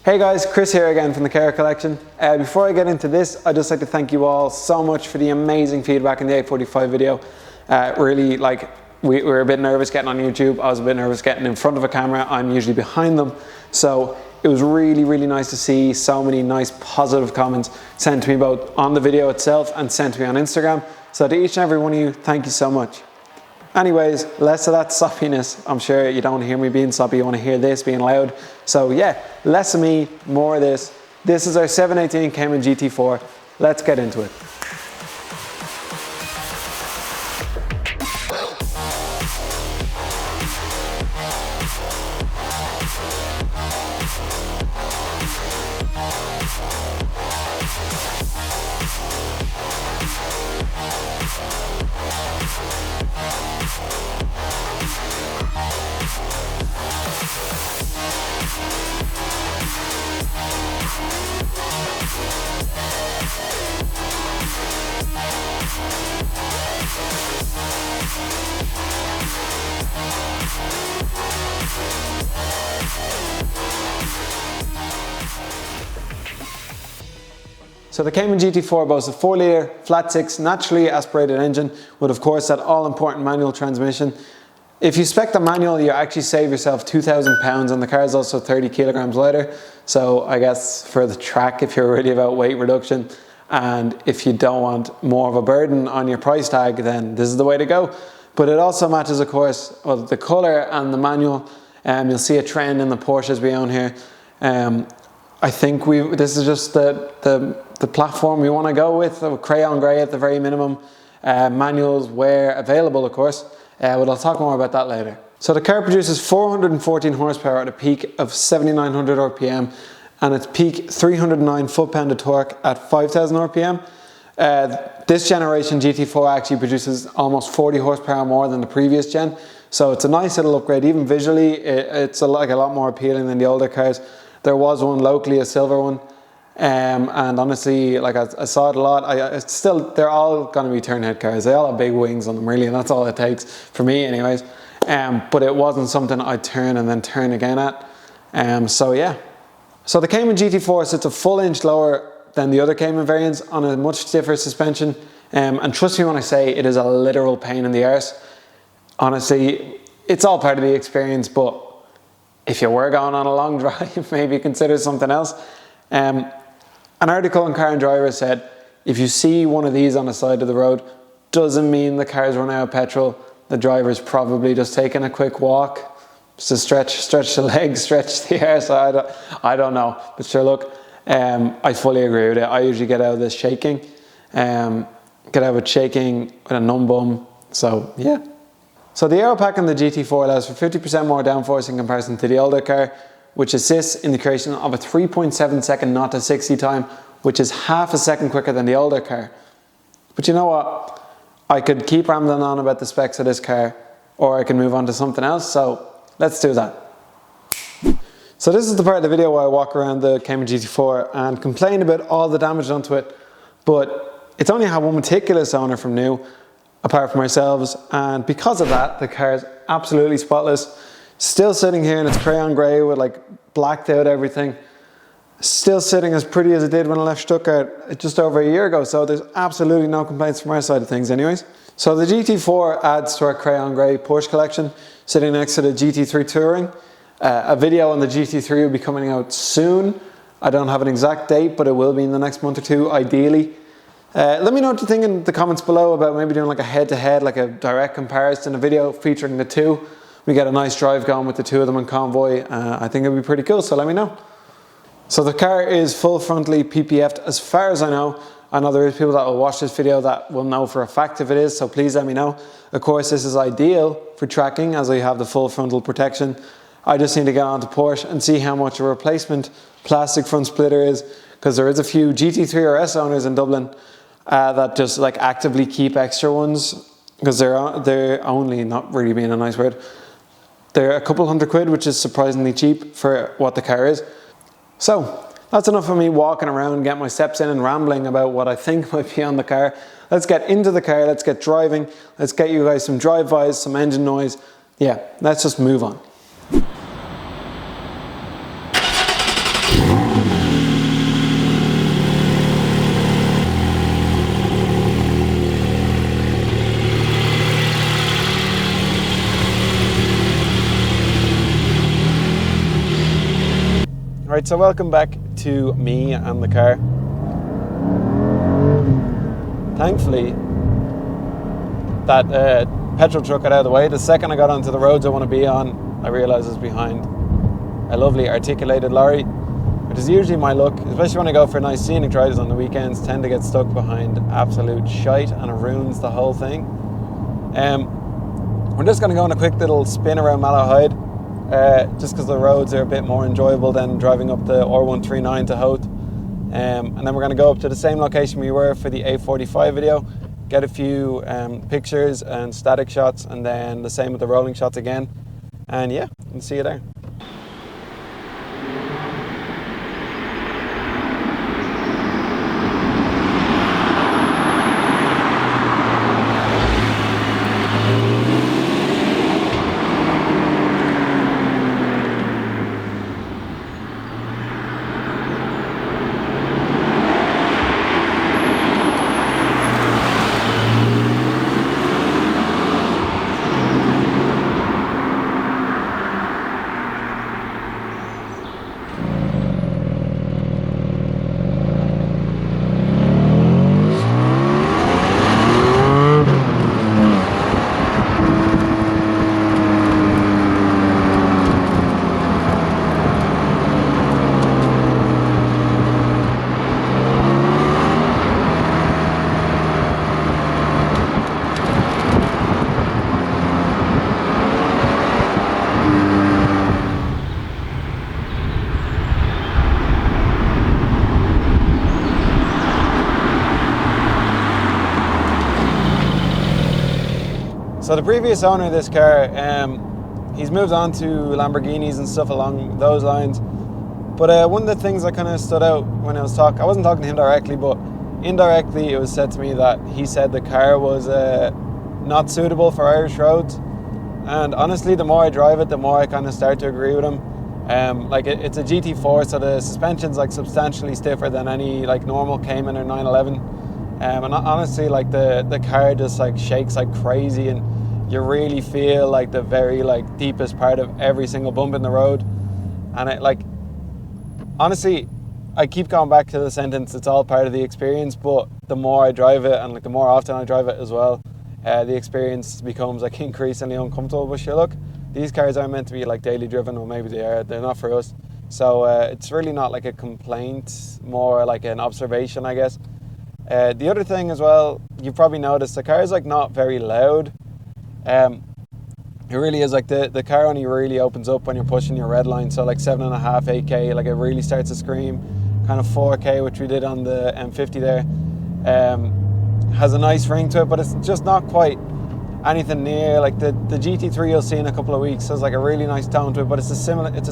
Hey guys, Chris here again from the Car Collection. Before I get into this, I'd just like to thank you all so much for the amazing feedback in the 845 video. Really, we were a bit nervous getting on YouTube. I was a bit nervous getting in front of a camera. I'm usually behind them. So it was really nice to see so many nice positive comments sent to me both on the video itself and sent to me on Instagram. So to each and every one of you, thank you so much. Anyways, less of that soppiness. I'm sure you don't hear me being soppy, you want to hear this being loud. So yeah, less of me, more of this. This is our 718 Cayman GT4. Let's get into it. So the Cayman GT4 boasts a 4-litre flat 6 naturally aspirated engine with, of course, that all-important manual transmission. If you spec the manual, you actually save yourself £2,000, and the car is also 30 kilograms lighter. So I guess for the track, if you're really about weight reduction and if you don't want more of a burden on your price tag, then this is the way to go. But it also matches, of course, well, the colour and the manual. You'll see a trend in the Porsches we own here. I think this is just the platform we want to go with Crayon grey at the very minimum. Manuals where available, of course, but I'll talk more about that later. So the car produces 414 horsepower at a peak of 7,900 RPM and its peak 309 foot-pound of torque at 5,000 RPM. This generation GT4 actually produces almost 40 horsepower more than the previous gen, so it's a nice little upgrade. Even visually, it's a lot more appealing than the older cars. There was one locally, a silver one, and honestly, I saw it a lot. They're all going to be turn-head cars. They all have big wings on them, really, and that's all it takes for me, anyways. But it wasn't something I'd turn and then turn again at. So yeah. So the Cayman GT4 sits a full inch lower than the other Cayman variants on a much stiffer suspension. And trust me when I say it is a literal pain in the arse. Honestly, it's all part of the experience, but if you were going on a long drive, maybe consider something else. An article on Car and Driver said, if you see one of these on the side of the road, doesn't mean the car's run out of petrol. The driver's probably just taking a quick walk, just to stretch the legs, stretch the arse. I don't know, but sure, look, I fully agree with it. I usually get out of this shaking, with a numb bum. So yeah. So the aero pack on the GT4 allows for 50% more downforce in comparison to the older car, which assists in the creation of a 3.7 second 0 to 60 time, which is half a second quicker than the older car. But you know what? I could keep rambling on about the specs of this car, or I can move on to something else, so let's do that. So this is the part of the video where I walk around the Cayman GT4 and complain about all the damage done to it, but it's only had one meticulous owner from new, apart from ourselves, and because of that, the car is absolutely spotless. Still sitting here in its crayon grey with blacked out everything. Still sitting as pretty as it did when I left Stuttgart just over a year ago, so there's absolutely no complaints from our side of things anyways. So the GT4 adds to our crayon grey Porsche collection, sitting next to the GT3 Touring. A video on the GT3 will be coming out soon. I don't have an exact date, but it will be in the next month or two, ideally. Let me know what you think in the comments below about maybe doing a head-to-head, a direct comparison, a video featuring the two. We get a nice drive going with the two of them in convoy. I think it'd be pretty cool, so let me know. So the car is full frontally PPF'd as far as I know. I know there is people that will watch this video that will know for a fact if it is, so please let me know. Of course, this is ideal for tracking as I have the full frontal protection. I just need to get onto Porsche and see how much a replacement plastic front splitter is, because there is a few GT3 RS owners in Dublin that just actively keep extra ones, because they're only, not really being a nice word, they're a couple £100, which is surprisingly cheap for what the car is. So that's enough of me walking around, getting my steps in and rambling about what I think might be on the car. Let's get into the car, let's get driving, let's get you guys some drive-bys, some engine noise. Yeah, let's just move on. Right, so welcome back to me and the car. Thankfully, that petrol truck got out of the way. The second I got onto the roads I want to be on, I realised I was behind a lovely articulated lorry, which is usually my look, especially when I go for nice scenic drives on the weekends, tend to get stuck behind absolute shite and it ruins the whole thing. We're just going to go on a quick little spin around Malahide, just because the roads are a bit more enjoyable than driving up the R139 to Howth. And then we're going to go up to the same location we were for the A45 video, get a few pictures and static shots, and then the same with the rolling shots again. And yeah, I'll see you there. So the previous owner of this car, he's moved on to Lamborghinis and stuff along those lines. But one of the things that kind of stood out when I was talking, I wasn't talking to him directly, but indirectly it was said to me that he said the car was not suitable for Irish roads. And honestly, the more I drive it, the more I kind of start to agree with him. It's a GT4, so the suspension's like substantially stiffer than any like normal Cayman or 911. And honestly, like the car just like shakes like crazy, and you really feel like the very like deepest part of every single bump in the road. And it like, honestly, I keep going back to the sentence, it's all part of the experience, but the more I drive it and like the more often I drive it as well, the experience becomes like increasingly uncomfortable. But sure, look, these cars are meant to be like daily driven, or maybe they're not for us. So it's really not like a complaint, more like an observation, I guess. The other thing as well, you've probably noticed, the car is like not very loud. It really is like the car only really opens up when you're pushing your red line, so like 7.5, 8K, like it really starts to scream. Kind of 4K, which we did on the M50 there, has a nice ring to it, but it's just not quite anything near like the GT3 you'll see in a couple of weeks. Has like a really nice tone to it, but it's a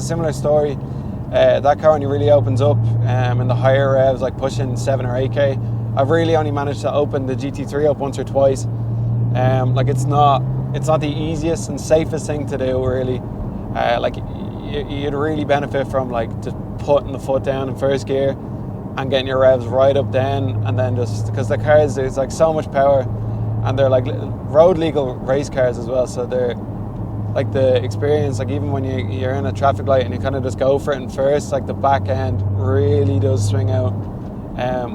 similar story. That car only really opens up in the higher revs, like pushing 7 or 8K. I've really only managed to open the GT3 up once or twice. Like it's not the easiest and safest thing to do, really. You'd really benefit from like just putting the foot down in first gear and getting your revs right up then, and then just because the cars, there's like so much power, and they're like road legal race cars as well, so they're like the experience, like even when you're in a traffic light and you kind of just go for it in first, like the back end really does swing out.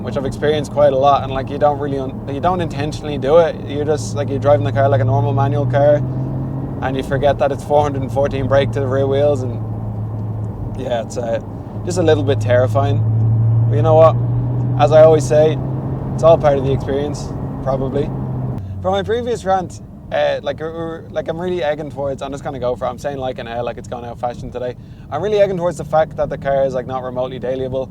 Which I've experienced quite a lot, and like you don't intentionally do it. You're just like, you're driving the car like a normal manual car, and you forget that it's 414 brake to the rear wheels, and yeah, it's just a little bit terrifying. But you know what? As I always say, it's all part of the experience, probably. For my previous rant, I'm really egging towards, I'm just gonna go for it. I'm saying like an L, like it's gone out of fashion today. I'm really egging towards the fact that the car is like not remotely dailyable.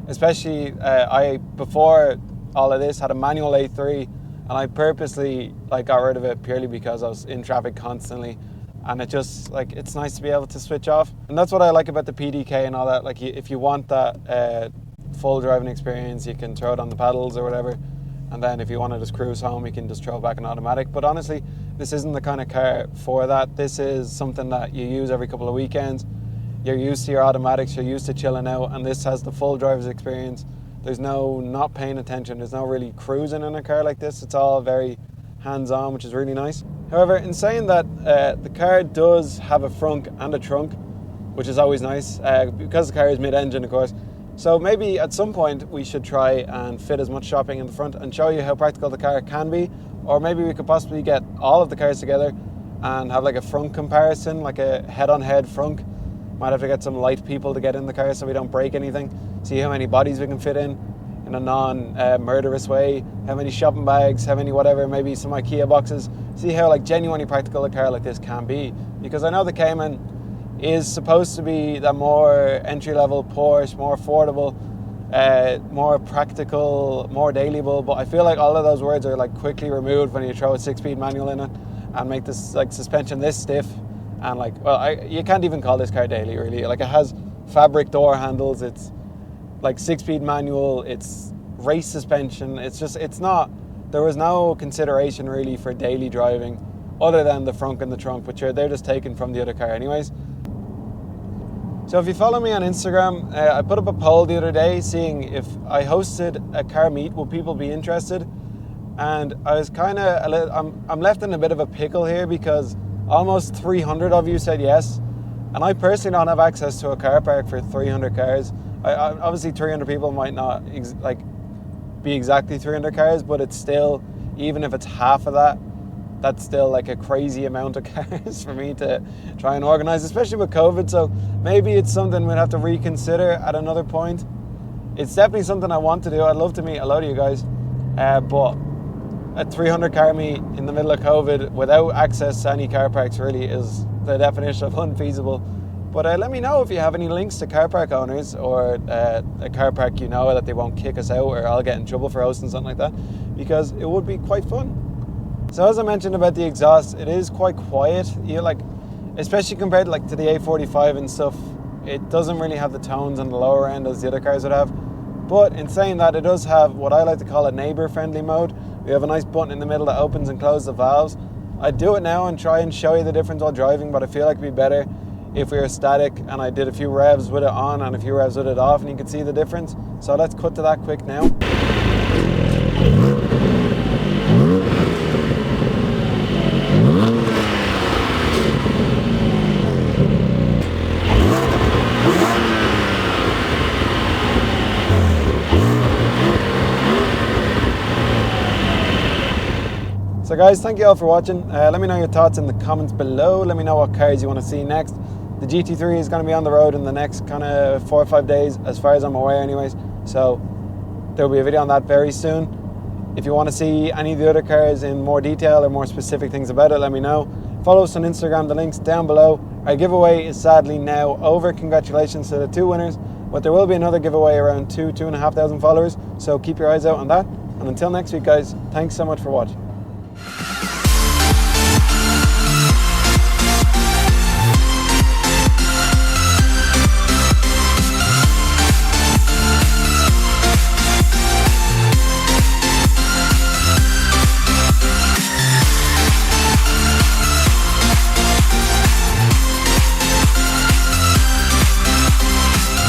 Especially, I, before all of this, had a manual A3, and I purposely like got rid of it purely because I was in traffic constantly, and it just like, it's nice to be able to switch off. And that's what I like about the PDK and all that. Like if you want that full driving experience, you can throw it on the pedals or whatever, and then if you want to just cruise home, you can just throw it back in automatic. But honestly, this isn't the kind of car for that. This is something that you use every couple of weekends. You're used to your automatics, you're used to chilling out, and this has the full driver's experience. There's no not paying attention, there's no really cruising in a car like this. It's all very hands-on, which is really nice. However, in saying that, the car does have a frunk and a trunk. which is always nice, because the car is mid-engine, of course. So maybe at some point we should try and fit as much shopping in the front and show you how practical the car can be. Or maybe we could possibly get all of the cars together and have like a front comparison, like a head-on-head front. Might have to get some light people to get in the car so we don't break anything. See how many bodies we can fit in a non-murderous way. How many shopping bags, how many whatever, maybe some IKEA boxes. See how like genuinely practical a car like this can be. Because I know the Cayman is supposed to be the more entry-level Porsche, more affordable, more practical, more dailyable, but I feel like all of those words are like quickly removed when you throw a 6-speed manual in it and make this like suspension this stiff. And like, well, you can't even call this car daily really. Like, it has fabric door handles, it's like 6-speed manual, it's race suspension, it's not, there was no consideration really for daily driving other than the front and the trunk, which they're just taken from the other car anyways. So if you follow me on Instagram, I put up a poll the other day seeing if I hosted a car meet, would people be interested? And I was I'm left in a bit of a pickle here because almost 300 of you said yes. And I personally don't have access to a car park for 300 cars. Obviously 300 people might not be exactly 300 cars, but it's still, even if it's half of that, that's still like a crazy amount of cars for me to try and organize, especially with COVID. So maybe it's something we'd have to reconsider at another point. It's definitely something I want to do. I'd love to meet a lot of you guys, but a 300 car meet in the middle of COVID without access to any car parks really is the definition of unfeasible. But let me know if you have any links to car park owners or a car park you know that they won't kick us out or I'll get in trouble for hosting something like that, because it would be quite fun. So as I mentioned about the exhaust, it is quite quiet. Especially compared to the A45 and stuff, it doesn't really have the tones on the lower end as the other cars would have. But in saying that, it does have what I like to call a neighbor-friendly mode. We have a nice button in the middle that opens and closes the valves. I'd do it now and try and show you the difference while driving, but I feel like it'd be better if we were static and I did a few revs with it on and a few revs with it off and you could see the difference. So let's cut to that quick now. So guys, thank you all for watching. Let me know your thoughts in the comments below. Let me know what cars you want to see next. The GT3 is going to be on the road in the next kind of 4 or 5 days, as far as I'm aware anyways. So there will be a video on that very soon. If you want to see any of the other cars in more detail or more specific things about it, let me know. Follow us on Instagram, the link's down below. Our giveaway is sadly now over. Congratulations to the 2 winners. But there will be another giveaway around 2,500 followers. So keep your eyes out on that. And until next week guys, thanks so much for watching.